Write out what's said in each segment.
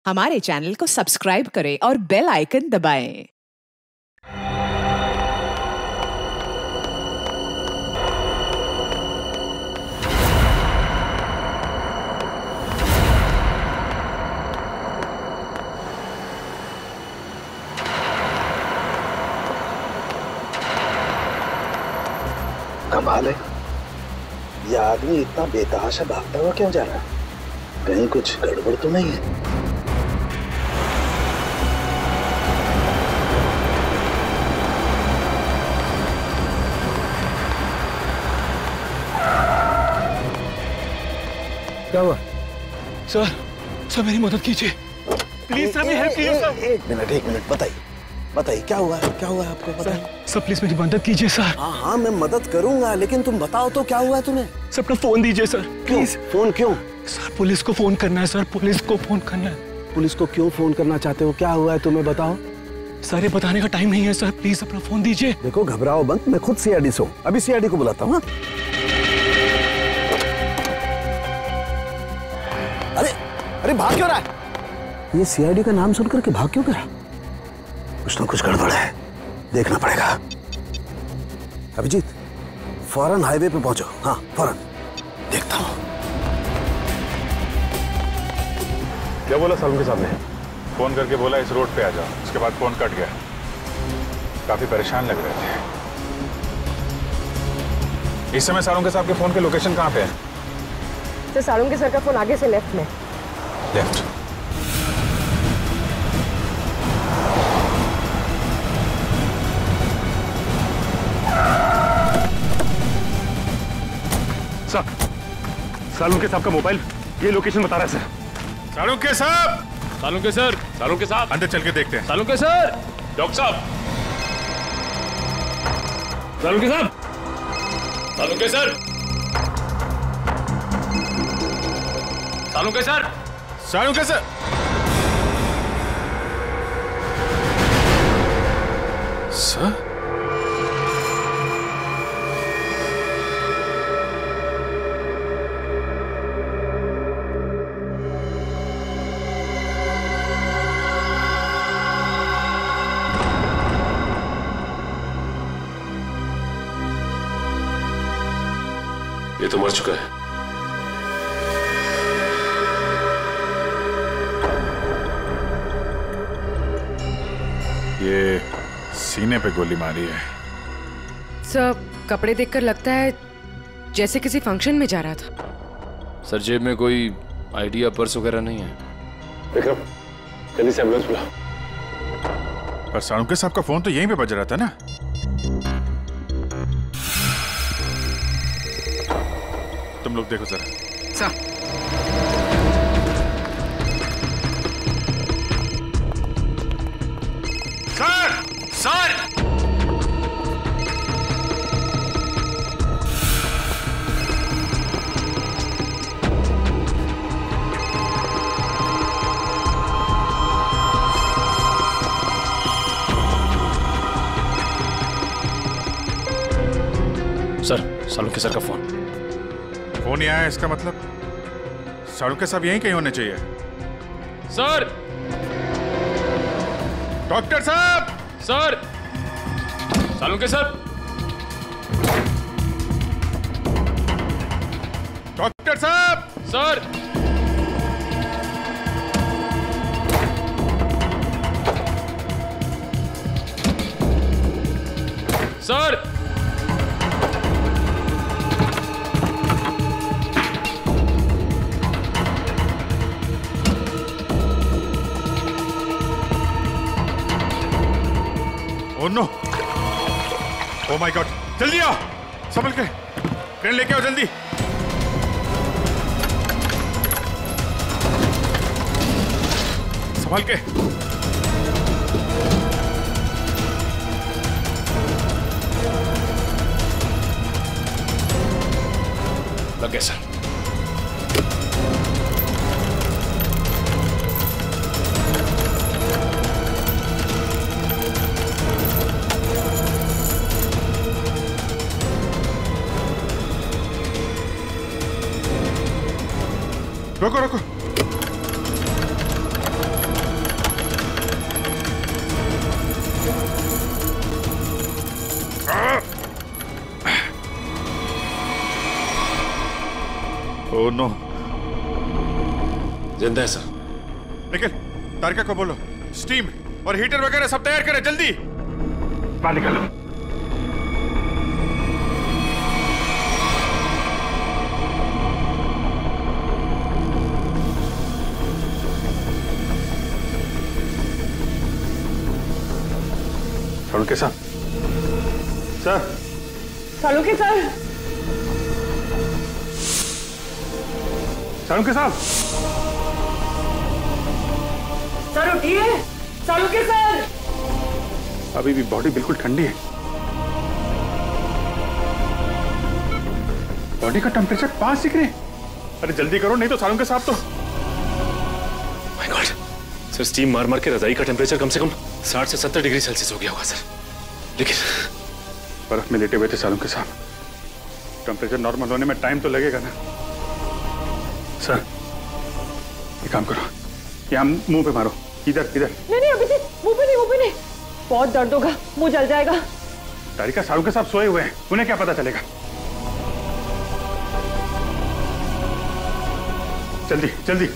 हमारे चैनल को सब्सक्राइब करें और बेल आइकन दबाएं। कमाल है, ये आदमी इतना बेतहाशा भागता हुआ क्यों जा रहा है? कहीं कुछ गड़बड़ तो नहीं है? क्या हुआ? सर मेरी मदद कीजिए प्लीज सर, मेरी हेल्प कीजिए सर। एक मिनट बताइए क्या हुआ है आपको? बताइए सर प्लीज मेरी मदद कीजिए सर। हाँ मैं मदद करूंगा, लेकिन तुम बताओ तो क्या हुआ है तुम्हें? सर अपना फोन दीजिए सर प्लीज। फोन क्यों? सर पुलिस को फोन करना है सर, पुलिस को फोन करना है। पुलिस को क्यों फोन करना चाहते हो? क्या हुआ है तुम्हें बताओ। सर ये बताने का टाइम नहीं है सर, प्लीज अपना फोन दीजिए। देखो घबराओ मत, मैं खुद सीआईडी से हूँ, अभी सीआईडी को बुलाता हूँ। अरे भाग क्यों रहा है? ये सीआईडी का नाम सुनकर के भाग क्यों रहा? कुछ ना कुछ गड़बड़ है, देखना पड़ेगा। अभिजीत फौरन हाईवे पे पहुंचो। हाँ फौरन, देखता हूँ। क्या बोला सालुंके के सामने? फोन करके बोला इस रोड पे आ जाओ, उसके बाद फोन कट गया। काफी परेशान लग रहे थे। इस समय सालुंके साहब के फोन के लोकेशन कहाँ पे है? सर सालुंके सर का फोन आगे से लेफ्ट में। लेफ्ट। सर सालुंके साहब का मोबाइल ये लोकेशन बता रहा है सर। सालुंके साहब! सालुंके साहब अंदर चल के देखते हैं। सालुंके सर, डॉक्टर साहब, सालुंके साहब, Salunke sir, Salunke sir, Salunke sir! Sir? ये तो मर चुका है। ये सीने पे गोली मारी है। सर कपड़े देखकर लगता है जैसे किसी फंक्शन में जा रहा था। सर जेब में कोई आईडी या पर्स वगैरह नहीं है। विक्रम जल्दी से एम्बुलेंस बुला। पर सालुंके साहब का फोन तो यहीं पे बज रहा था ना? तुम लोग देखो जरा। Sir sir! Sir Salunke sir का फोन फोन ही आया, इसका मतलब सालुंके साहब यहीं कहीं होने चाहिए। सर! डॉक्टर साहब! सर! सालुंके सर! डॉक्टर साहब! Sir! Sir! Oh no! Oh my God! जल्दी आओ, संभल के ट्रेन लेके आओ जल्दी। संभल के। लग गया सर। रुको रुको। जिंदा है सर। निखिल, तारिका को बोलो स्टीम और हीटर वगैरह सब तैयार करें जल्दी। बाहर निकालो। सालुंके साहब, सर। सालुंके सर। सालुंके साहब, सर उठिए। सालुंके सर। अभी भी बॉडी बिल्कुल ठंडी है। बॉडी का टेम्परेचर 5 डिग्री। अरे जल्दी करो, नहीं तो सालुंके साहब तो। माय गॉड सर, स्टीम मार मार के रजाई का टेम्परेचर कम से कम 60 से 70 डिग्री सेल्सियस हो गया होगा सर। लेकिन बर्फ में लेटे हुए थे सालुंके साहब, टेम्परेचर नॉर्मल होने में टाइम तो लगेगा ना। सर एक काम करो, यहाँ मुंह पे मारो, इधर इधर। नहीं अभिजीत, मुंह पे नहीं, बहुत दर्द होगा, मुंह जल जाएगा। तारिका, सालुंके साहब सोए हुए हैं, उन्हें क्या पता चलेगा। जल्दी जल्दी।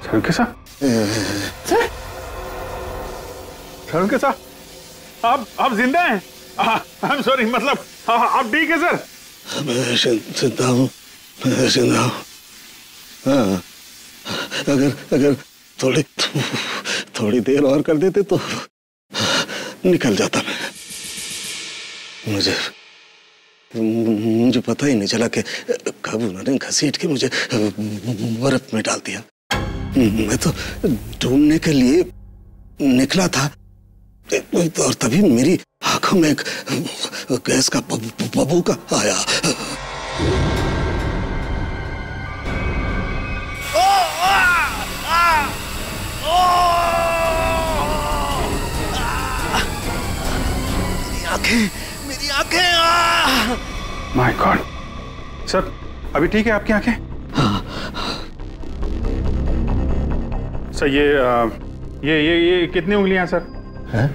सालुंके साहब, सर। सालुंके साहब, आप जिंदा हैं? आई एम सॉरी, मतलब आप ठीक है सर? मैं जिंदा हूँ, मैं जिंदा हूँ। हाँ, अगर थोड़ी देर और कर देते तो निकल जाता मैं। मुझे पता ही नहीं चला कि कब उन्होंने घसीट के मुझे बर्फ में डाल दिया। मैं तो ढूंढने के लिए निकला था और तभी मेरी आंखों में एक गैस का बबूका आया। मेरी आंखें। माय गॉड सर, अभी ठीक है आपकी आंखें? सर ये कितनी उंगलियां सर? हैं?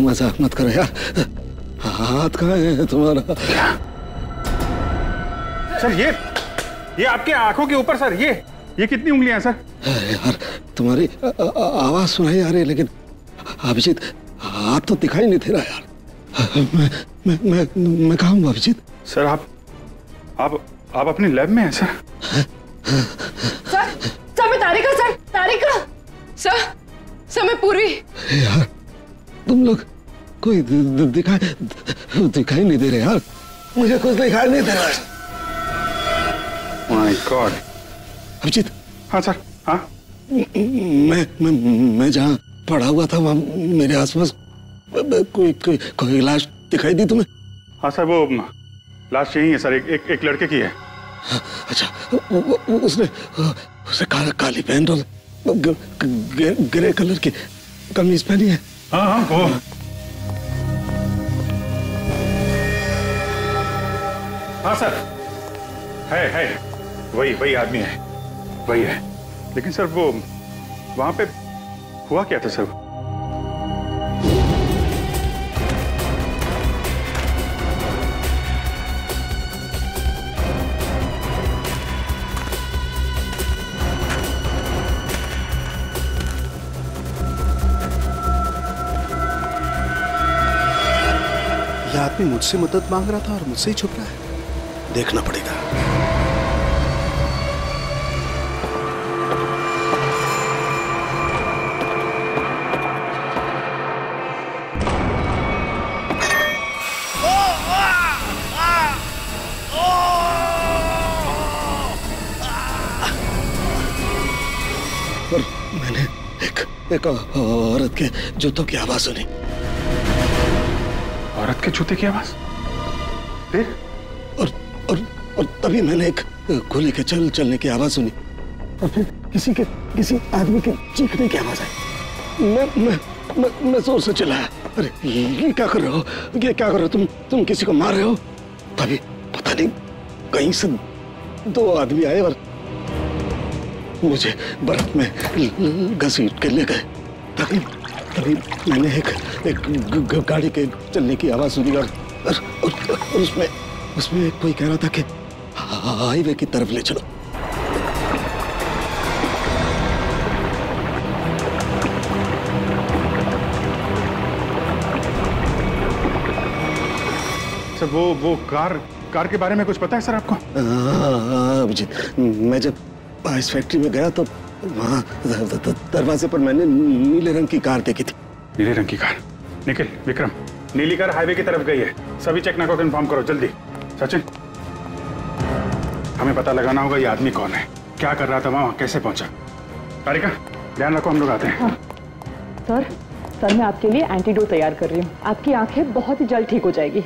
मजाक मत करो यार, हाथ कहाँ है तुम्हारा? सर ये आपके आंखों के ऊपर सर, ये कितनी उंगलियां सर? यार तुम्हारी आवाज सुनाई आ रही है, लेकिन अभिजीत हाथ तो दिखाई नहीं दे रहा यार। मैं कहाँ हूँ अभिजीत? सर आप अपनी लैब में हैं सर? सर मैं तारिका, सर मैं पूर्वी। यार तुम लोग कोई दिखाई नहीं दे रहे यार, मुझे कुछ दिखाई नहीं दे रहा है। My God. अभिजीत। हाँ सर। हाँ मैं जहाँ पड़ा हुआ था वहाँ मेरे आसपास कोई लाश दिखाई दी तुम्हें? हाँ सर, वो लाश यही है सर, एक लड़के की है। अच्छा, उसने काली पैंट और ग्रे कलर की कमीज पहनी है। हाँ वो। हाँ सर, है वही आदमी है, वही है। लेकिन सर वो वहां पे हुआ क्या था सर? यह आदमी मुझसे मदद मांग रहा था और मुझसे ही छुप रहा है, देखना पड़ेगा। और मैंने एक औरत के जूतों की आवाज सुनी। औरत के जूते की आवाज? फिर? और तभी मैंने एक गोली के चलने की आवाज सुनी, और फिर किसी आदमी के चीखने की आवाज आई। मैं जोर से चिल्लाया, अरे ये क्या कर रहे हो, ये क्या कर रहे हो तुम किसी को मार रहे हो? तभी पता नहीं कहीं से दो आदमी आए और मुझे बर्फ में घसीट के ले गए तभी मैंने एक गाड़ी के चलने की आवाज सुनी और उसमें कोई कह रहा था कि हाईवे की तरफ ले चलो। सर वो कार के बारे में कुछ पता है सर आपको? अभिजीत, मैं जब इस फैक्ट्री में गया तो वहाँ दरवाजे पर मैंने नीले रंग की कार देखी थी। नीले रंग की कार? निखिल, विक्रम, नीली कार हाईवे की तरफ गई है। सभी चेक नाका को इन्फॉर्म करो जल्दी। सचिन, हमें पता लगाना होगा ये आदमी कौन है, क्या कर रहा था वहाँ, कैसे पहुंचा। तारिका, ध्यान रखो, हम लोग आते हैं। हाँ। सर मैं आपके लिए एंटीडोट तैयार कर रही हूँ। आपकी आंखें बहुत ही जल्द ठीक हो जाएगी।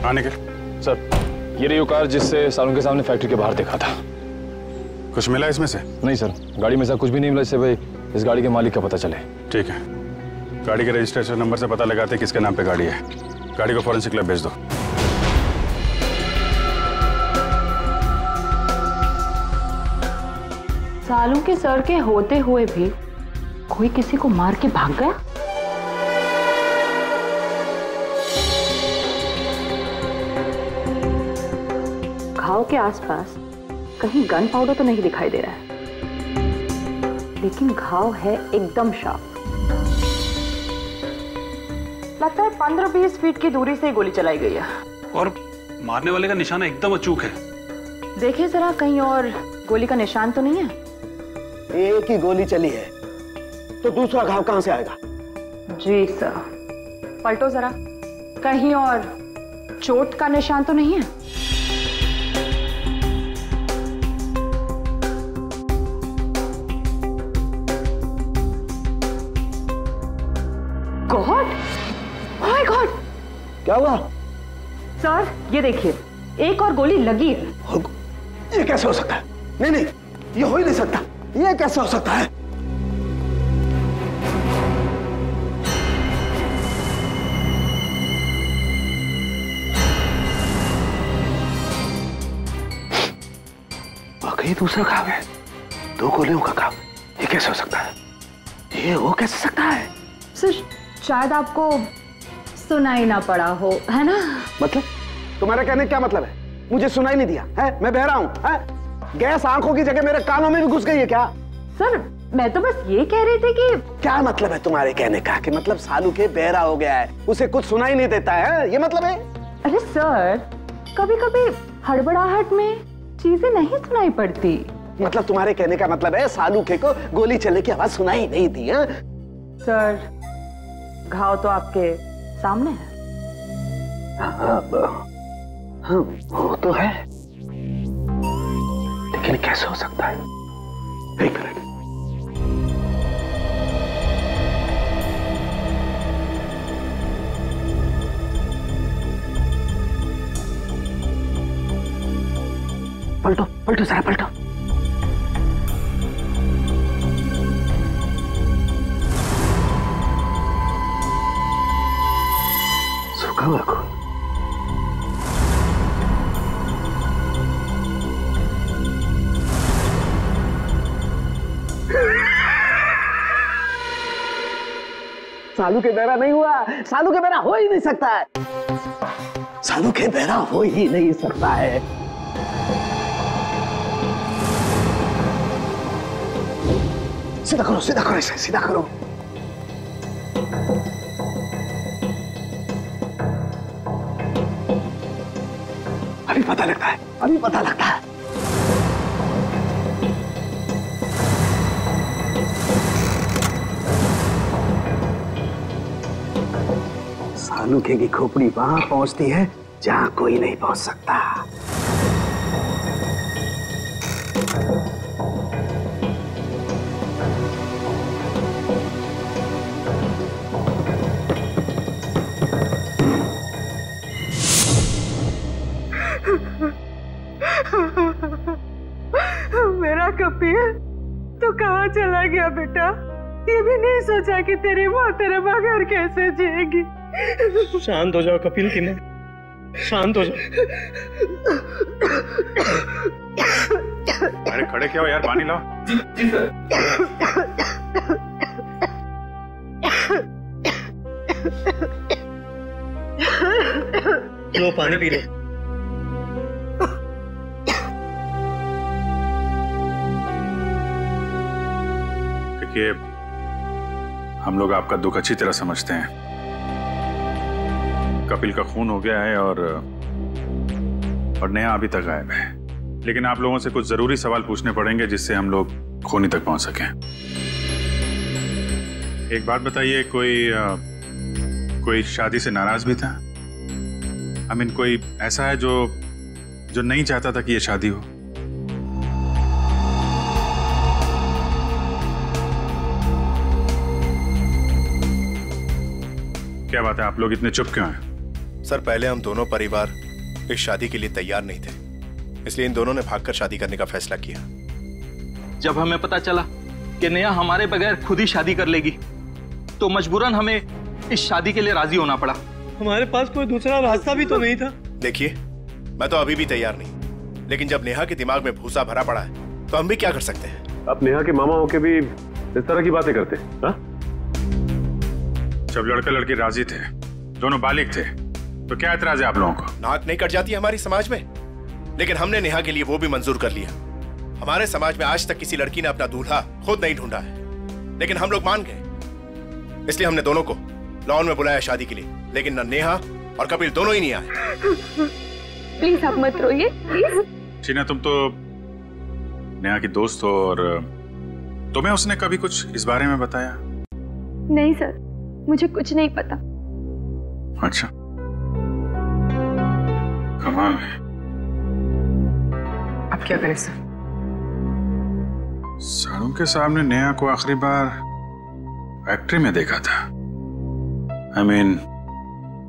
निखिल सर, ये रही वो कार जिससे सालों के सामने फैक्ट्री के बाहर देखा था। कुछ मिला इसमें से? नहीं सर, गाड़ी में से कुछ भी नहीं मिला इससे भाई इस गाड़ी के मालिक का पता चले। ठीक है, गाड़ी के रजिस्ट्रेशन नंबर से पता लगाते किसके नाम पे गाड़ी है। गाड़ी को फॉरेंसिक लैब भेज दो। सालों के सर के होते हुए भी कोई किसी को मार के भाग गया। घाव के आसपास कहीं गन पाउडर तो नहीं दिखाई दे रहा है, लेकिन घाव है एकदम शार्प। लगता है 15-20 फीट की दूरी से गोली चलाई गई है और मारने वाले का निशाना एकदम अचूक है। देखिए जरा, कहीं और गोली का निशान तो नहीं है? एक ही गोली चली है तो दूसरा घाव कहां से आएगा? जी सर, पलटो जरा, कहीं और चोट का निशान तो नहीं है? गॉड, माय गॉड, क्या हुआ? सर ये देखिए, एक और गोली लगी है। ये कैसे हो सकता है? नहीं, ये हो ही नहीं सकता। ये कैसे हो सकता है? वाकई दूसरा घाव है, 2 गोलियों का घाव। ये कैसे हो सकता है? ये हो कैसे सकता है? सर शायद आपको सुनाई ना पड़ा हो, है ना? मतलब तुम्हारा कहने का क्या मतलब है? मुझे सुनाई नहीं दिया है? मैं बहरा हूं है? गैस आंखों की जगह मेरे कानों में भी घुस गई है क्या? सर मैं तो बस ये कह रही थी कि क्या मतलब है तुम्हारे कहने का? कि मतलब सालू के बहरा हो गया है, उसे कुछ सुनाई नहीं देता है, ये मतलब है? अरे सर, कभी कभी हड़बड़ाहट में चीजें नहीं सुनाई पड़ती। मतलब तुम्हारे कहने का मतलब है सालू के को गोली चलने की आवाज सुनाई नहीं दी है? सर घाव तो आपके सामने है। हाँ, वो तो है, लेकिन कैसे हो सकता है? एक मिनट, पलटो जरा, पलटो। सूखा हुआ खून। सालू के बहरा नहीं हुआ, सालू के बहरा हो ही नहीं सकता है, सालू के बहरा हो ही नहीं सकता है। सीधा करो, सीधा करो, इसे सीधा करो। अभी पता लगता है, अभी पता लगता है। सालू की खोपड़ी वहां पहुंचती है जहां कोई नहीं पहुंच सकता। मेरा कपिल, तू कहाँ चला गया बेटा? ये भी नहीं सोचा कि तेरी माँ तेरे बगैर कैसे जिएगी? शांत हो जाओ कपिल की माँ, शांत हो जाओ। अरे खड़े क्या हो यार, पानी लाओ। जी सर। लो पानी पी लो। देखिए, हम लोग आपका दुख अच्छी तरह समझते हैं। कपिल का खून हो गया है और नेहा अभी तक गायब है, लेकिन आप लोगों से कुछ जरूरी सवाल पूछने पड़ेंगे जिससे हम लोग खूनी तक पहुंच सकें। एक बात बताइए, कोई शादी से नाराज भी था? आई मीन, कोई ऐसा है जो नहीं चाहता था कि ये शादी हो? क्या बात है, आप लोग इतने चुप क्यों हैं? सर, पहले हम दोनों परिवार इस शादी के लिए तैयार नहीं थे, इसलिए इन दोनों ने भागकर शादी करने का फैसला किया। जब हमें पता चला कि नेहा हमारे बगैर खुद ही शादी कर लेगी, तो मजबूरन हमें इस शादी के लिए राजी होना पड़ा। हमारे पास कोई दूसरा रास्ता भी तो नहीं था। देखिए, मैं तो अभी भी तैयार नहीं, लेकिन जब नेहा के दिमाग में भूसा भरा पड़ा है तो हम भी क्या कर सकते हैं। आप नेहा के मामा होके भी इस तरह की बातें करते हैं? हाँ? जब लड़का लड़की राजी थे, दोनों बालिग थे, तो क्या एतराज है आप लोगों को? नाक नहीं कट जाती हमारी समाज में, लेकिन हमने नेहा के लिए वो भी मंजूर कर लिया। हमारे समाज में आज तक किसी लड़की ने अपना दूल्हा खुद नहीं ढूंढा है, लेकिन हम लोग मान गए, इसलिए हमने दोनों को लॉन में बुलाया शादी के लिए, लेकिन न नेहा और कपिल दोनों ही नहीं आए। प्लीज आप मत रोइए, प्लीज। शीना, तुम तो नेहा की दोस्त हो, और तुम्हें उसने कभी कुछ इस बारे में बताया? नहीं सर, मुझे कुछ नहीं पता। अच्छा, कमाल है। अब क्या करें सर? साड़ू के सामने नेहा को आखिरी बार फैक्ट्री में देखा था। I mean,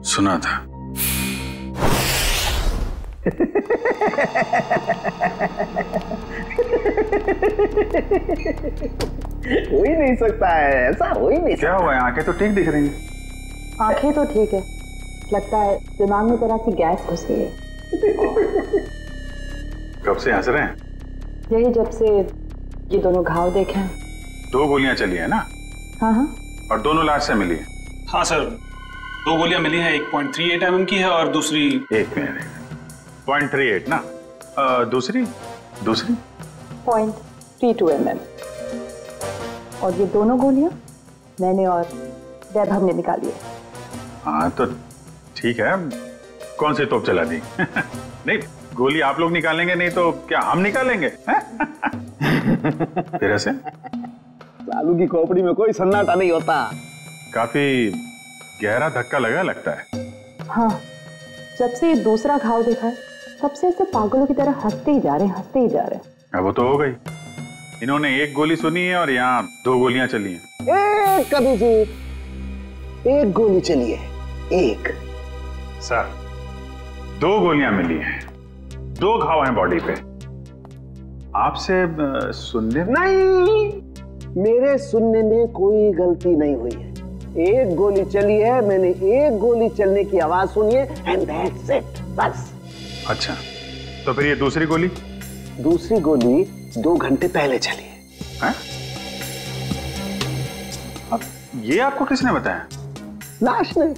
सुना था। हो ही नहीं सकता है, ऐसा हो ही नहीं। क्या हुआ है? आंखें तो ठीक दिख रही हैं। आंखें तो ठीक है, लगता है दिमाग में तरह की गैस घुस गई है। कब से हंस रहे हैं? यही जब से ये दोनों घाव देखे हैं। 2 गोलियां चली है ना? हाँ हाँ। और दोनों लाश से मिली है? हाँ सर, 2 गोलियां मिली हैं, 1.38 mm की है और दूसरी 0.38 ना? दूसरी 0.32 mm। और ये दोनों गोलियां मैंने और वैभव ने निकाली है। हाँ तो ठीक है, कौन सी तोप चला दी? नहीं, गोली आप लोग निकालेंगे नहीं तो क्या हम निकालेंगे? फिर ऐसे सालू की खोपड़ी में कोई सन्नाटा नहीं होता। काफी गहरा धक्का लगा लगता है। हाँ, जब से ये दूसरा घाव देखा है तब से ऐसे पागलों की तरह हंसते ही जा रहे हैं। अब वो तो हो गई, इन्होंने 1 गोली सुनी है और यहाँ 2 गोलियां चली हैं। कभी जी 1 गोली चली है, 1। सर, 2 गोलियां मिली हैं, 2 घाव हैं बॉडी पे। आपसे सुनने नहीं, मेरे सुनने में कोई गलती नहीं हुई है। 1 गोली चली है, मैंने 1 गोली चलने की आवाज सुनी है, एंड दैट्स इट, बस। अच्छा, तो फिर ये दूसरी गोली? दूसरी गोली 2 घंटे पहले चली है। अब ये आपको किसने बताया? लाश ने।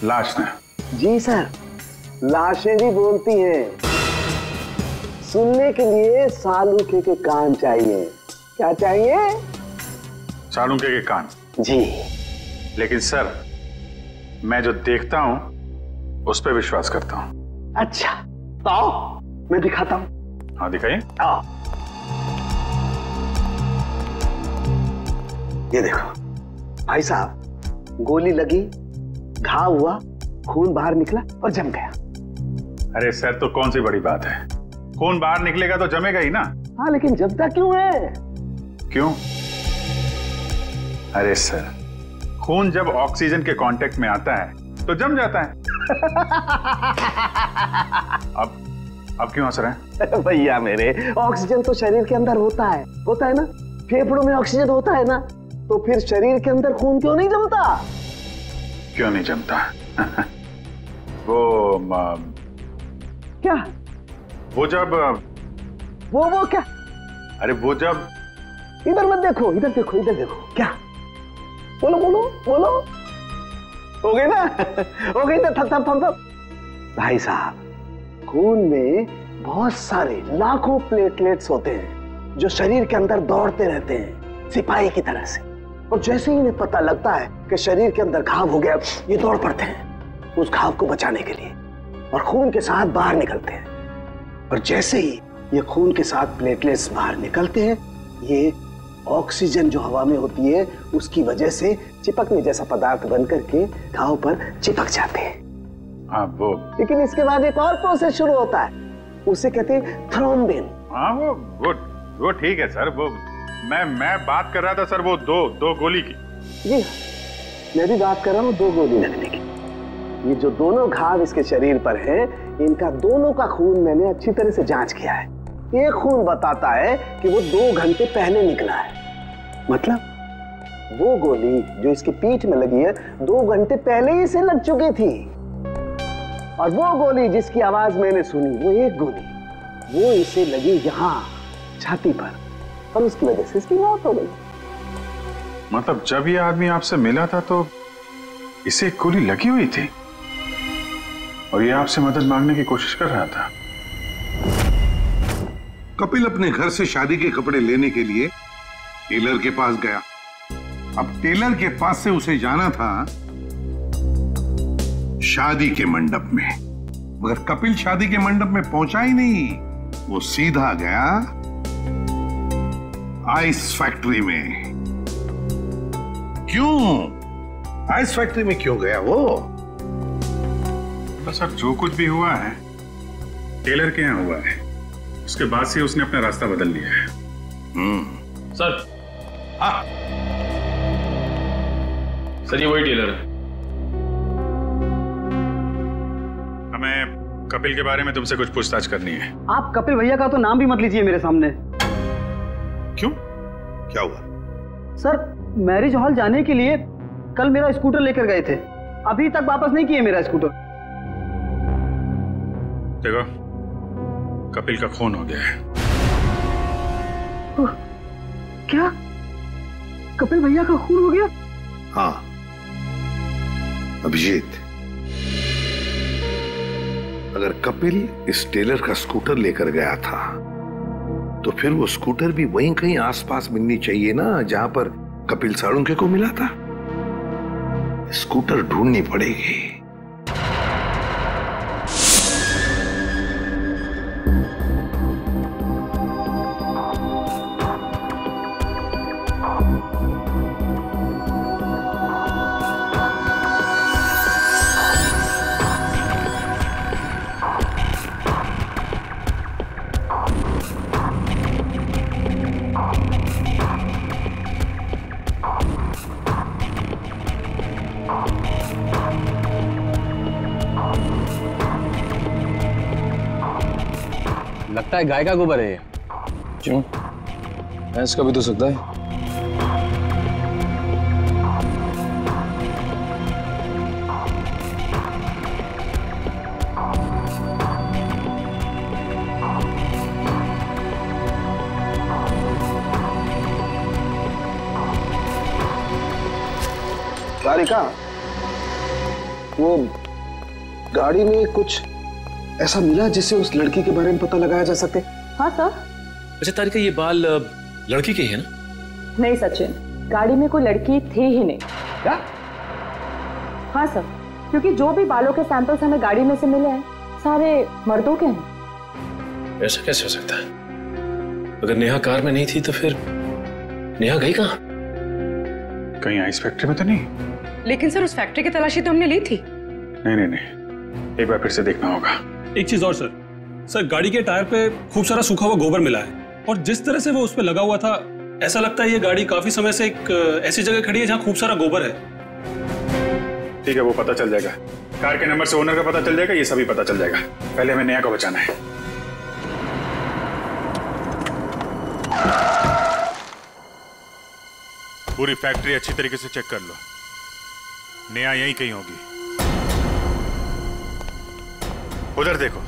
लाश ने? जी सर, लाशें भी बोलती हैं। सुनने के लिए सालूके के कान चाहिए। क्या चाहिए? सालूके के कान। जी। लेकिन सर, मैं जो देखता हूं उस पर विश्वास करता हूं। अच्छा, तो आओ मैं दिखाता हूं। हाँ दिखाइए। आओ, ये देखो भाई साहब, गोली लगी, घाव हुआ, खून बाहर निकला और जम गया। अरे सर, तो कौन सी बड़ी बात है, खून बाहर निकलेगा तो जमेगा ही ना। हाँ, लेकिन जमता क्यों है? क्यों? अरे सर, खून जब ऑक्सीजन के कांटेक्ट में आता है तो जम जाता है। अब क्यों हंस रहे हैं? भैया मेरे, ऑक्सीजन तो शरीर के अंदर होता है ना? फेफड़ों में ऑक्सीजन होता है ना, तो फिर शरीर के अंदर खून क्यों नहीं जमता? क्यों नहीं जमता? वो क्या? वो जब वो क्या? अरे वो जब इधर मत देखो, इधर देखो, इधर देखो। क्या? बोलो बोलो बोलो। हो गई ना? हो गई ना? थप। भाई साहब, खून में बहुत सारे लाखों प्लेटलेट्स होते हैं जो शरीर के अंदर दौड़ते रहते हैं सिपाही की तरह से, और जैसे ही इन्हें पता लगता है कि शरीर के अंदर घाव हो गया, ये दौड़ पड़ते हैं उस घाव को बचाने के लिए और खून के साथ बाहर निकलते हैं। और जैसे ही ये खून के साथ प्लेटलेट्स बाहर निकलते हैं, ये ऑक्सीजन जो हवा में होती है उसकी वजह से चिपकने जैसा पदार्थ बनकर के घाव पर चिपक जाते हैं। हाँ वो, लेकिन इसके बाद एक और प्रोसेस शुरू होता है, उसे कहते हैं थ्रोम्बिन। हाँ वो ठीक है सर। वो मैं बात कर रहा था सर, वो दो गोली की। जी मैं भी बात कर रहा हूँ 2 गोली लगने की। ये जो दोनों घाव इसके शरीर पर हैं, इनका दोनों का खून मैंने अच्छी तरह से जांच किया है। एक खून बताता है कि वो 2 घंटे पहले निकला है, मतलब वो गोली जो इसके पीठ में लगी है 2 घंटे पहले ही इसे लग चुकी थी। और वो गोली जिसकी आवाज मैंने सुनी, वो एक गोली, वो इसे लगी यहाँ छाती पर, और उसकी वजह से इसकी मौत हो गई। मतलब जब ये आदमी आपसे मिला था तो इसे एक गोली लगी हुई थी और ये आपसे मदद मांगने की कोशिश कर रहा था। कपिल अपने घर से शादी के कपड़े लेने के लिए टेलर के पास गया। अब टेलर के पास से उसे जाना था शादी के मंडप में, मगर कपिल शादी के मंडप में पहुंचा ही नहीं। वो सीधा गया आइस फैक्ट्री में। क्यों आइस फैक्ट्री में क्यों गया वो? तो सर जो कुछ भी हुआ है टेलर के यहाँ हुआ है, उसके बाद से उसने अपना रास्ता बदल लिया है। सर। हाँ सर, ये वही टेलर है। हमें कपिल के बारे में तुमसे कुछ पूछताछ करनी है। आप कपिल भैया का तो नाम भी मत लीजिए मेरे सामने। क्यों, क्या हुआ? सर, मैरिज हॉल जाने के लिए कल मेरा स्कूटर लेकर गए थे, अभी तक वापस नहीं किए मेरा स्कूटर। देखो, कपिल का खून हो गया है। क्या? कपिल भैया का खून हो गया? हाँ अभिजीत, अगर कपिल इस टेलर का स्कूटर लेकर गया था तो फिर वो स्कूटर भी वहीं कहीं आसपास मिलनी चाहिए ना जहां पर कपिल साळुंखे को मिला था। स्कूटर ढूंढनी पड़ेगी। लगता है गाय का गोबर है ये। क्यों? भैंस का भी तो सकता है। सारिका, वो गाड़ी में कुछ ऐसा मिला जिससे उस लड़की के बारे में पता लगाया जा सके? हाँ सर। अच्छा तारिका, ये बाल लड़की के ही है ना? नहीं सचिन, गाड़ी में कोई लड़की थी ही नहीं। क्या? हाँ सर, क्योंकि जो भी बालों के सैंपल्स हमें गाड़ी में से मिले हैं सारे मर्दों के हैं। ऐसा कैसे हो सकता है? अगर नेहा कार में नहीं थी तो फिर नेहा गई कहाँ? कहीं आइस फैक्ट्री में तो नहीं? लेकिन सर, उस फैक्ट्री की तलाशी तो हमने ली थी। नहीं, एक बार फिर से देखना होगा। एक चीज और सर, गाड़ी के टायर पे खूब सारा सूखा हुआ गोबर मिला है, और जिस तरह से वो उस पे लगा हुआ था, ऐसा लगता है ये गाड़ी काफी समय से एक ऐसी जगह खड़ी है जहाँ खूब सारा गोबर है। ठीक है, वो पता चल जाएगा। कार के नंबर से ओनर का पता चल जाएगा, ये सभी पता चल जाएगा। पहले हमें नेहा को बचाना है। पूरी फैक्ट्री अच्छी तरीके से चेक कर लो। नेहा यहीं कहीं होगी। उधर देखो।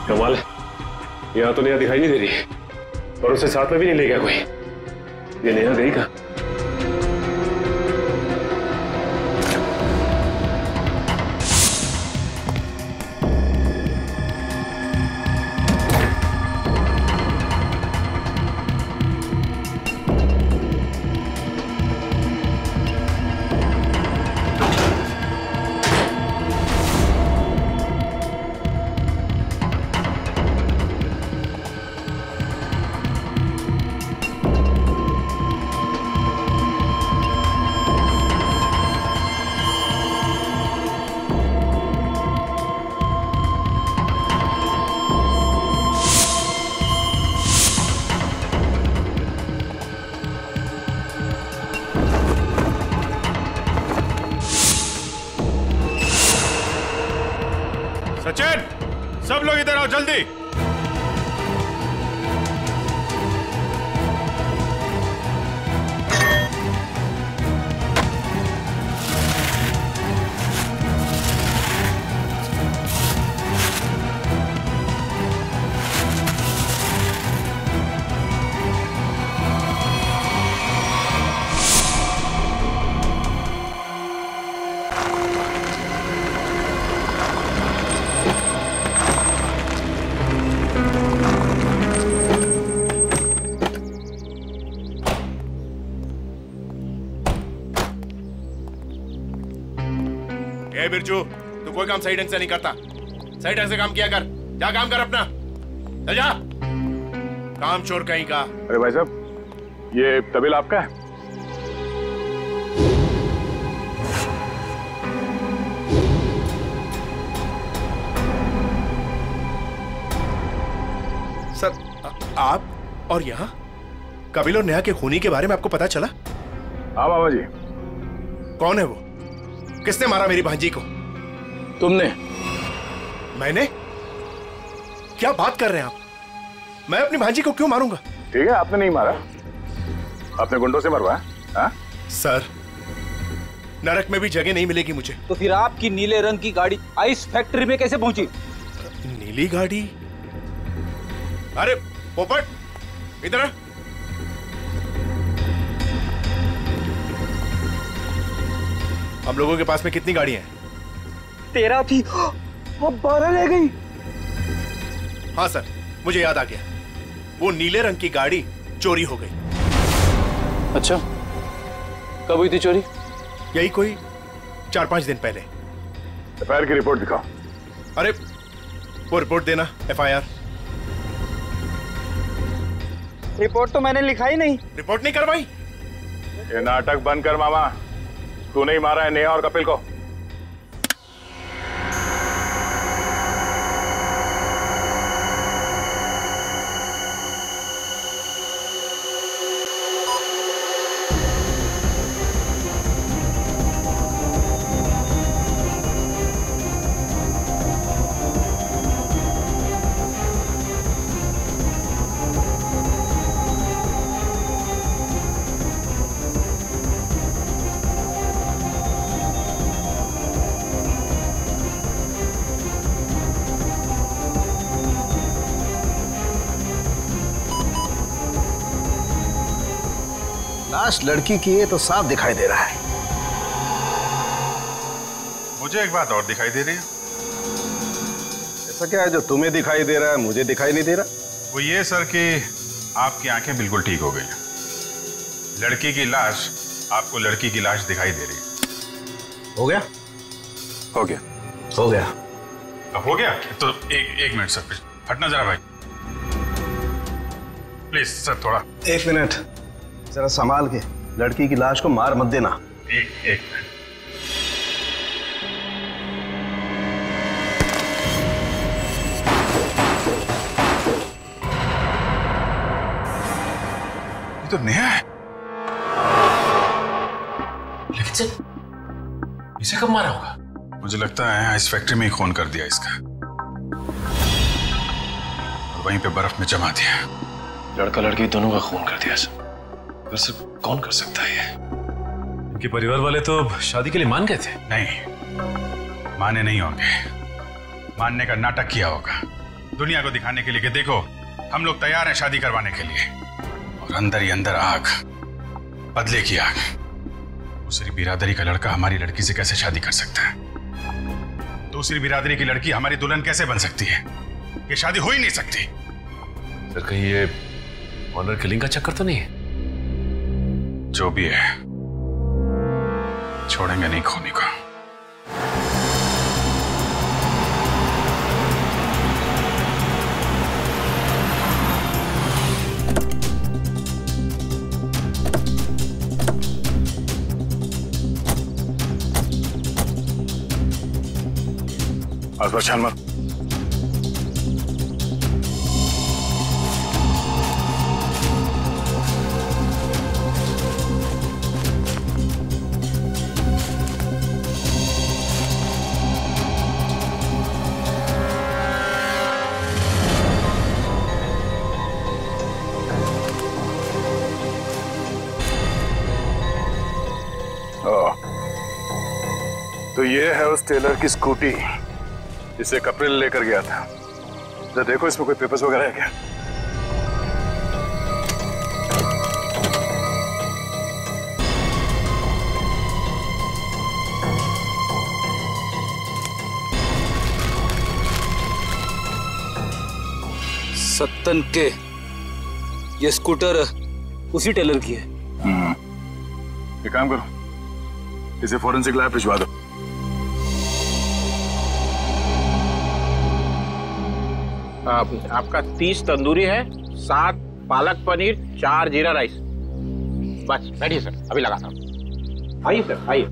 कमाल है, यहाँ तो नेहा दिखाई नहीं दे रही और उसे साथ में भी नहीं ले गया कोई। ये नेहा गई कहाँ? सचिन, सब लोग इधर आओ जल्दी। बिरजू, तू कोई काम सही ढंग से नहीं करता। सही ढंग से काम किया कर। जा काम कर अपना। चल जा। काम चोर कहीं का। अरे भाई साहब, ये तबेल आपका है? सर, आप और यहाँ कपिल और नेहा के खूनी के बारे में आपको पता चला? हाँ मामा जी। कौन है वो? किसने मारा मेरी भांजी को? तुमने। मैंने? क्या बात कर रहे हैं आप? मैं अपनी भांजी को क्यों मारूंगा? ठीक है, आपने नहीं मारा, आपने गुंडों से मरवाया। हाँ? सर, नरक में भी जगह नहीं मिलेगी मुझे। तो फिर आपकी नीले रंग की गाड़ी आइस फैक्ट्री में कैसे पहुंची? नीली गाड़ी? अरे पोपट, इधर आ। हम लोगों के पास में कितनी गाड़ियां हैं? 13 थी, अब 12 रह गई। हाँ सर, मुझे याद आ गया। वो नीले रंग की गाड़ी चोरी हो गई। अच्छा, कब हुई थी चोरी? यही कोई 4-5 दिन पहले। एफआईआर की रिपोर्ट दिखाओ। अरे वो रिपोर्ट देना। एफआईआर रिपोर्ट तो मैंने लिखा ही नहीं। रिपोर्ट नहीं करवाई? ये नाटक बंद कर मामा। तू नहीं मारा है नेहा और कपिल को? लाश लड़की की है तो साफ दिखाई दे रहा है। मुझे एक बात और दिखाई दे रही है। ऐसा क्या है जो तुम्हें दिखाई दे रहा है मुझे दिखाई नहीं दे रहा? वो ये सर कि आपकी आंखें बिल्कुल ठीक हो गई हैं। लड़की की लाश आपको लड़की की लाश दिखाई दे रही है। हो गया? हो गया। हो गया। अब हो गया तो एक मिनट सर, प्लीज हटना जरा भाई, प्लीज सर थोड़ा। 1 मिनट जरा संभाल के, लड़की की लाश को मार मत देना। एक मिनट। ये तो नेहा है। लेकिन सर इसे कब मारा होगा? मुझे लगता है इस फैक्ट्री में ही खून कर दिया इसका और वहीं पे बर्फ में जमा दिया। लड़का लड़की दोनों का खून कर दिया सर। पर सर कौन कर सकता है ये? इनके परिवार वाले तो शादी के लिए मान गए थे। नहीं, माने नहीं होंगे। मानने का नाटक किया होगा दुनिया को दिखाने के लिए कि देखो हम लोग तैयार हैं शादी करवाने के लिए। और अंदर ही अंदर आग, बदले की आग। दूसरी बिरादरी का लड़का हमारी लड़की से कैसे शादी कर सकता है? दूसरी बिरादरी की लड़की हमारी दुल्हन कैसे बन सकती है? ये शादी हो ही नहीं सकती। सर कहीं ये ऑनर किलिंग का चक्कर तो नहीं है? जो भी है छोड़ेंगे नहीं खूनी को। आसपास छान मार। तो ये है उस टेलर की स्कूटी जिसे कपिल लेकर गया था। तो देखो इसमें कोई पेपर्स वगैरह है क्या? सत्तन के ये स्कूटर उसी टेलर की है। एक काम करो, इसे फोरेंसिक लैब भिजवा दो। आपका 30 तंदूरी है, 7 पालक पनीर, 4 जीरा राइस। बस बैठिए सर, अभी लगाता हूँ। आइए सर, आइए।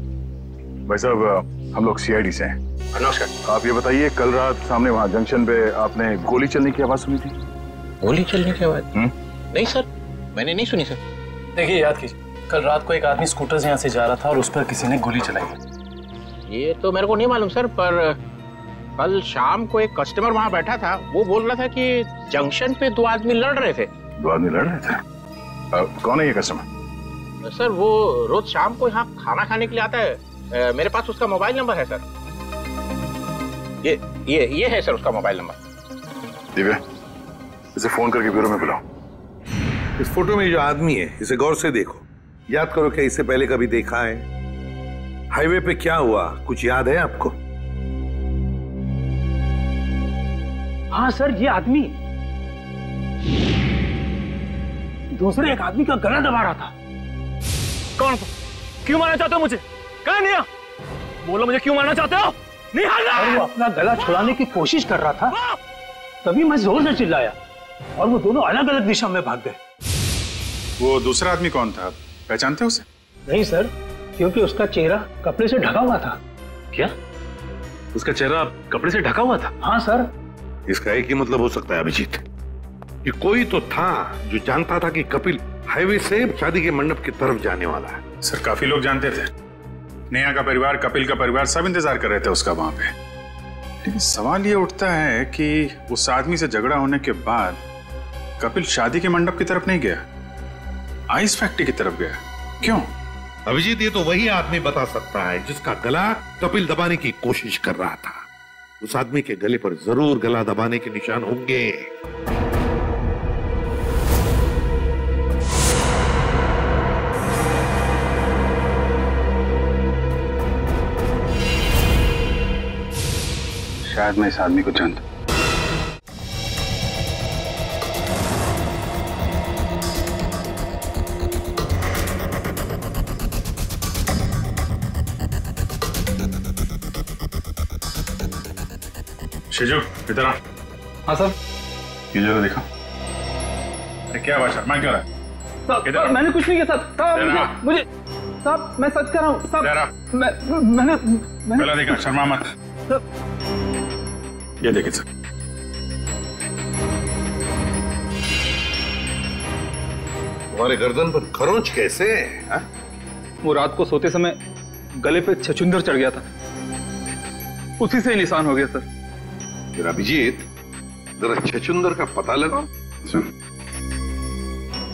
भाई साहब हम लोग सीआईडी से हैं। नमस्कार। आप ये बताइए, कल रात सामने वहाँ जंक्शन पे आपने गोली चलने की आवाज सुनी थी? गोली चलने की आवाज? नहीं सर, मैंने नहीं सुनी सर। देखिए याद कीजिए, कल रात को एक आदमी स्कूटर से यहाँ से जा रहा था और उस पर किसी ने गोली चलाई। ये तो मेरे को नहीं मालूम सर, पर कल शाम को एक कस्टमर वहाँ बैठा था, वो बोल रहा था कि जंक्शन पे 2 आदमी लड़ रहे थे। 2 आदमी लड़ रहे थे? कौन है ये कस्टमर? सर वो रोज शाम को यहाँ खाना खाने के लिए आता है। मेरे पास उसका मोबाइल नंबर है सर। ये है सर उसका मोबाइल नंबर। दिव्या, इसे फोन करके ब्यूरो में बुलाओ। इस फोटो में जो आदमी है इसे गौर से देखो, याद करो क्या इसे पहले कभी देखा है? हाईवे पे क्या हुआ कुछ याद है आपको? हाँ सर, ये आदमी दूसरे एक आदमी का गला दबा रहा था। कौन? क्यों मारना चाहते हो मुझे? कहाँ निया? बोलो मुझे क्यों मारना चाहते हो? और वो अपना गला छुड़ाने की कोशिश कर रहा था, तभी मैं जोर से चिल्लाया और वो दोनों अलग अलग दिशा में भाग गए। वो दूसरा आदमी कौन था, पहचानते हो उसे? नहीं सर, क्योंकि उसका चेहरा कपड़े से ढका हुआ था। क्या? उसका चेहरा कपड़े से ढका हुआ था? हाँ सर। इसका एक ही मतलब हो सकता है अभिजीत, कि कोई तो था जो जानता था कि कपिल हाईवे से शादी के मंडप की तरफ जाने वाला है। सर काफी लोग जानते थे, नेहा का परिवार, कपिल का परिवार, सब इंतजार कर रहे थे उसका वहां पे। लेकिन सवाल ये उठता है कि उस आदमी से झगड़ा होने के बाद कपिल शादी के मंडप की तरफ नहीं गया, आइस फैक्ट्री की तरफ गया। क्यों? अभिजीत, ये तो वही आदमी बता सकता है जिसका गला कपिल दबाने की कोशिश कर रहा था। उस आदमी के गले पर जरूर गला दबाने के निशान होंगे। शायद मैं इस आदमी को जानता हूं। शिजू, इधर आ। हाँ सर। ये जरा देखो। अरे क्या बात है, मैं क्यों रहा? साहब मैंने कुछ नहीं किया साहब। मुझे साहब, मैं सच कर रहा हूँ साहब। मैंने पहला देखा, शर्मा मत। ये देखिए सर, तुम्हारे गर्दन पर खरोंच कैसे है? वो रात को सोते समय गले पे छछूंदर चढ़ गया था, उसी से निशान हो गया सर। फिर अभिजीत, जरा छछूंदर का पता लगाओ।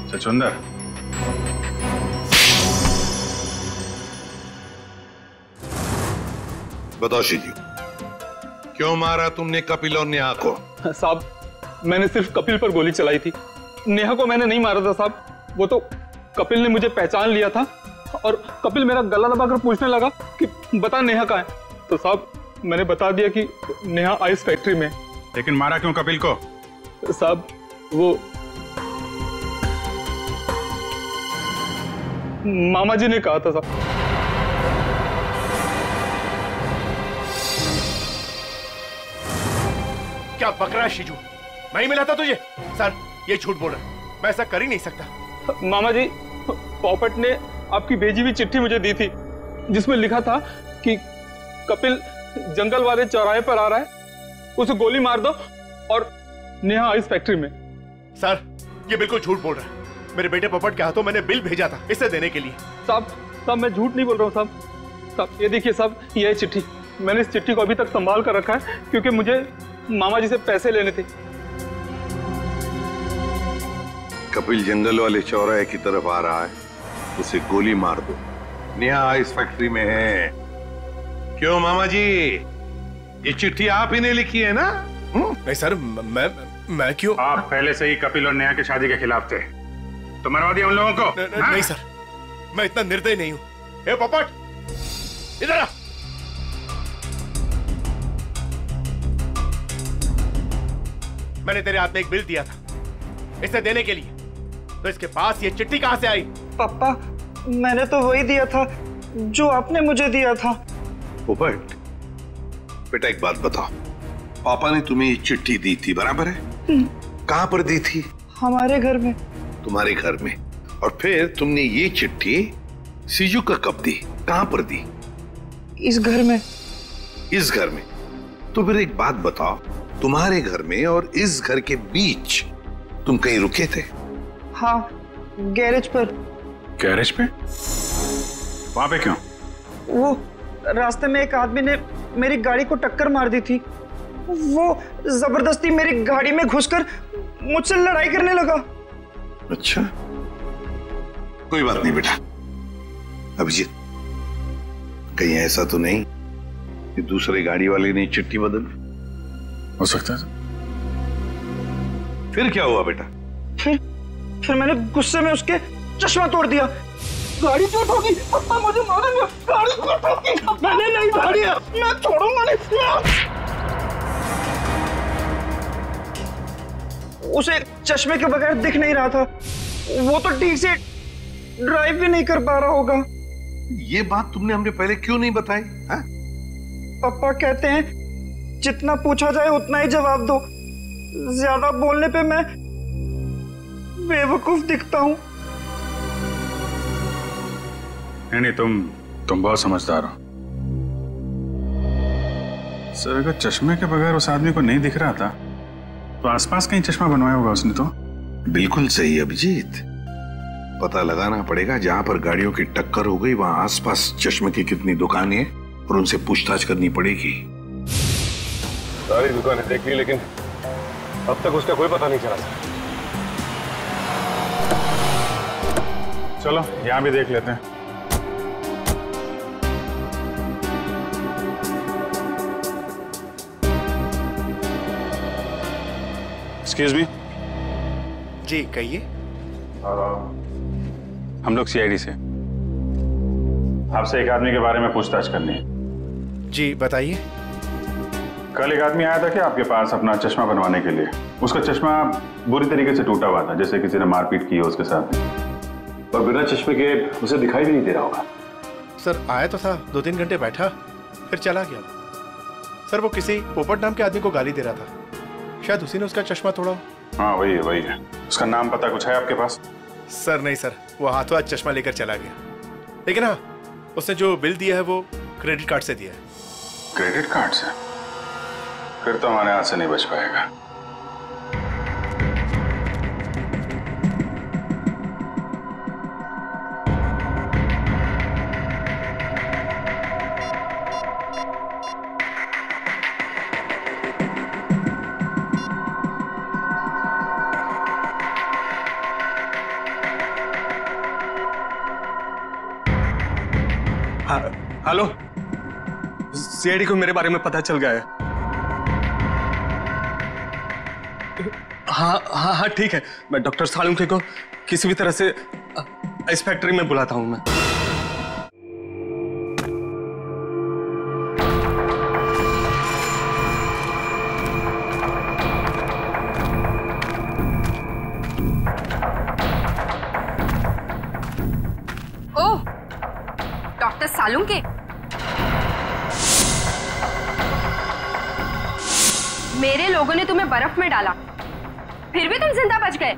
छछूंदर? बताओ शिजू, क्यों मारा तुमने कपिल और नेहा को? साहब, मैंने सिर्फ कपिल पर गोली चलाई थी, नेहा को मैंने नहीं मारा था साहब। वो तो कपिल ने मुझे पहचान लिया था और कपिल मेरा गला दबाकर पूछने लगा कि बता नेहा कहाँ है। तो साहब मैंने बता दिया कि नेहा आइस फैक्ट्री में। लेकिन मारा क्यों कपिल को? साहब वो मामा जी ने कहा था साहब। क्या बक रहा है शिजू? मैं ही मिला था तुझे? सर ये झूठ बोल रहा है, मैं ऐसा कर ही नहीं सकता। मामा जी, पोपट ने आपकी भेजी हुई चिट्ठी मुझे दी थी जिसमें लिखा था कि कपिल जंगल वाले चौराहे पर आ रहा है, उसे गोली मार दो और नेहा आइस फैक्ट्री में। सर ये बिल्कुल झूठ बोल रहा है। मेरे बेटे पोपट के हाथों मैंने बिल भेजा था इसे देने के लिए। साहब मैं झूठ नहीं बोल रहा हूँ साहब। ये देखिए साहब, ये है चिट्ठी। मैंने इस चिट्ठी को अभी तक संभाल कर रखा है क्योंकि मुझे मामा जी से पैसे लेने थे। कपिल जंगल वाले चौराहे की तरफ आ रहा है, उसे गोली मार दो। नेहा आइस फैक्ट्री में है। क्यों मामा जी, ये चिट्ठी आप ही ने लिखी है ना? नहीं सर, मैं क्यों? आप पहले से ही कपिल और नेहा की शादी के खिलाफ थे, तो मरवा दिया उन लोगों को। नहीं सर, मैं इतना निर्दयी नहीं हूं। ए पोपट इधर आ। मैंने तेरे हाथ में एक बिल दिया था इसे देने के लिए, तो इसके पास ये चिट्ठी कहां से आई? पापा मैंने तो वही दिया था जो आपने मुझे दिया था। पोपट बेटा एक बात बताओ, पापा ने तुम्हें ये चिट्ठी दी थी बराबर है? कहां पर दी थी? हमारे घर में। तुम्हारे घर में? और फिर तुमने ये चिट्ठी सीजू का कब दी, कहां पर दी? इस घर में। इस घर में? तो फिर एक बात बताओ, तुम्हारे घर में और इस घर के बीच तुम कहीं रुके थे? हाँ, गैरेज पर। गैरेज पे? वहां पे क्यों? वो रास्ते में एक आदमी ने मेरी गाड़ी को टक्कर मार दी थी। वो जबरदस्ती मेरी गाड़ी में घुसकर मुझसे लड़ाई करने लगा। अच्छा, कोई बात नहीं बेटा। अभिजीत, कहीं ऐसा तो नहीं कि दूसरे गाड़ी वाले ने चिट्ठी बदली? हो सकता है। फिर क्या हुआ बेटा? फिर मैंने गुस्से में उसके चश्मा तोड़ दिया। गाड़ी क्यों ठोकी? पापा मुझे मारेंगे। गाड़ी क्यों ठोकी? मैंने नहीं गाड़ी, मैं छोड़ूंगा नहीं। उसे चश्मे के बगैर दिख नहीं रहा था, वो तो ठीक से ड्राइव भी नहीं कर पा रहा होगा। ये बात तुमने हमने पहले क्यों नहीं बताई? पापा कहते हैं जितना पूछा जाए उतना ही जवाब दो, ज्यादा बोलने पे मैं बेवकूफ दिखता हूं। नहीं, तुम बहुत समझदार हो सर। अगर चश्मे के बगैर उस आदमी को नहीं दिख रहा था तो आसपास कहीं चश्मा बनवाया होगा उसने तो। बिल्कुल सही अभिजीत, पता लगाना पड़ेगा जहां पर गाड़ियों की टक्कर हो गई वहां आसपास चश्मे की कितनी दुकानें हैं और उनसे पूछताछ करनी पड़ेगी। सारी दुकानें देख ली लेकिन अब तक उसका कोई पता नहीं चला सर। चलो यहां भी देख लेते हैं। Excuse me. जी कहिए। हम लोग सीआईडी से, आपसे एक आदमी के बारे में पूछताछ करनी है। जी बताइए। कल एक आदमी आया था क्या आपके पास अपना चश्मा बनवाने के लिए? उसका चश्मा बुरी तरीके से टूटा हुआ था, जैसे किसी ने मारपीट की हो उसके साथ, और बिना चश्मे के उसे दिखाई भी नहीं दे रहा होगा। सर आया तो था, 2-3 घंटे बैठा फिर चला गया। सर वो किसी पोपट नाम के आदमी को गाली दे रहा था, शायद उसी ने उसका चश्मा तोड़ा। हाँ वही है। उसका नाम पता कुछ है आपके पास? सर नहीं सर, वो हाथों हाथ चश्मा लेकर चला गया। लेकिन हाँ, उसने जो बिल दिया है वो क्रेडिट कार्ड से दिया है। क्रेडिट कार्ड से? फिर तो हमारे हाथ से नहीं बच पाएगा। हेलो, सीआईडी को मेरे बारे में पता चल गया है। हाँ ठीक है, मैं डॉक्टर सालुंखे को किसी भी तरह से इस फैक्ट्री में बुलाता हूं मैं। ओह, डॉक्टर सालुंखे, मेरे लोगों ने तुम्हें बर्फ में डाला, फिर भी तुम जिंदा बच गए।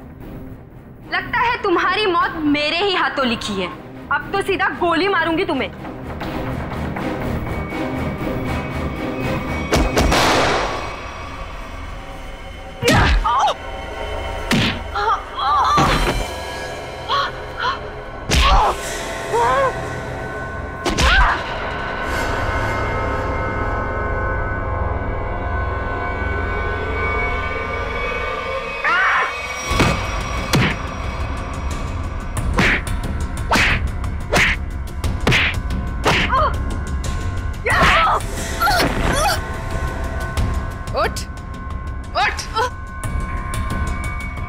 लगता है तुम्हारी मौत मेरे ही हाथों लिखी है। अब तो सीधा गोली मारूंगी तुम्हें।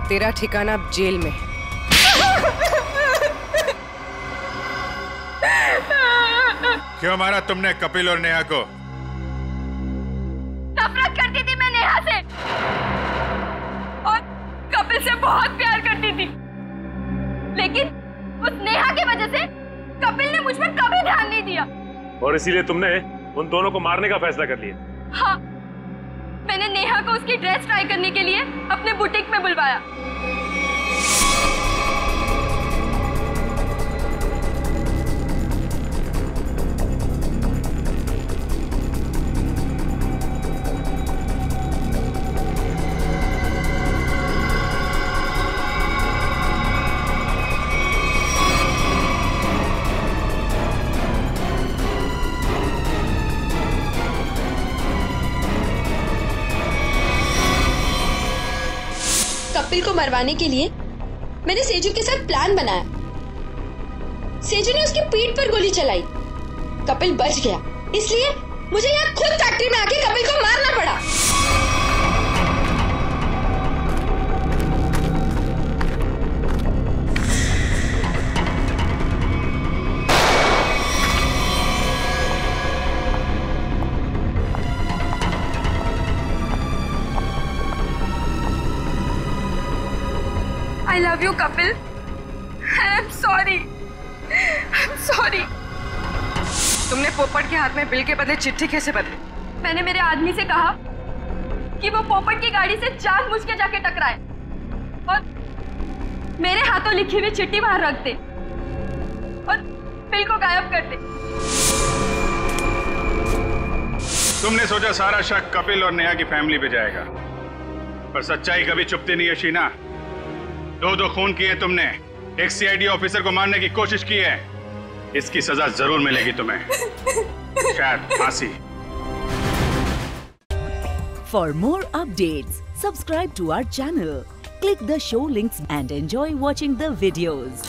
तेरा ठिकाना अब जेल में। क्यों मारा तुमने कपिल और नेहा को? नफरत करती थी मैं नेहा से और कपिल से बहुत प्यार करती थी, लेकिन उस नेहा की वजह से कपिल ने मुझ पर कभी ध्यान नहीं दिया और इसीलिए तुमने उन दोनों को मारने का फैसला कर लिया। हाँ, मैंने नेहा को उसकी ड्रेस ट्राई करने के लिए अपने बुटीक में बुलवाया। कपिल को मरवाने के लिए मैंने सेजू के साथ प्लान बनाया। सेजू ने उसकी पीठ पर गोली चलाई, कपिल बच गया, इसलिए मुझे यहाँ खुद फैक्ट्री में आके कपिल को मारना पड़ा। I love you, Kapil. I'm sorry. I'm sorry. तुमने पोपट के हाथ में बिल के बदले चिट्ठी कैसे बदली? मैंने मेरे आदमी से कहा कि वो पोपट की गाड़ी से जानबूझ के जाके टकराए और मेरे हाथों लिखी हुई चिट्ठी बाहर रख दे और बिल को गायब कर दे। तुमने सोचा सारा शक कपिल और नेहा की फैमिली पे जाएगा, पर सच्चाई कभी चुपती नहीं है शीना। दो खून किए तुमने, एक सीआईडी ऑफिसर को मारने की कोशिश की है, इसकी सजा जरूर मिलेगी तुम्हें, शायद फांसी। For more updates, subscribe to our channel, click the show links and enjoy watching the videos.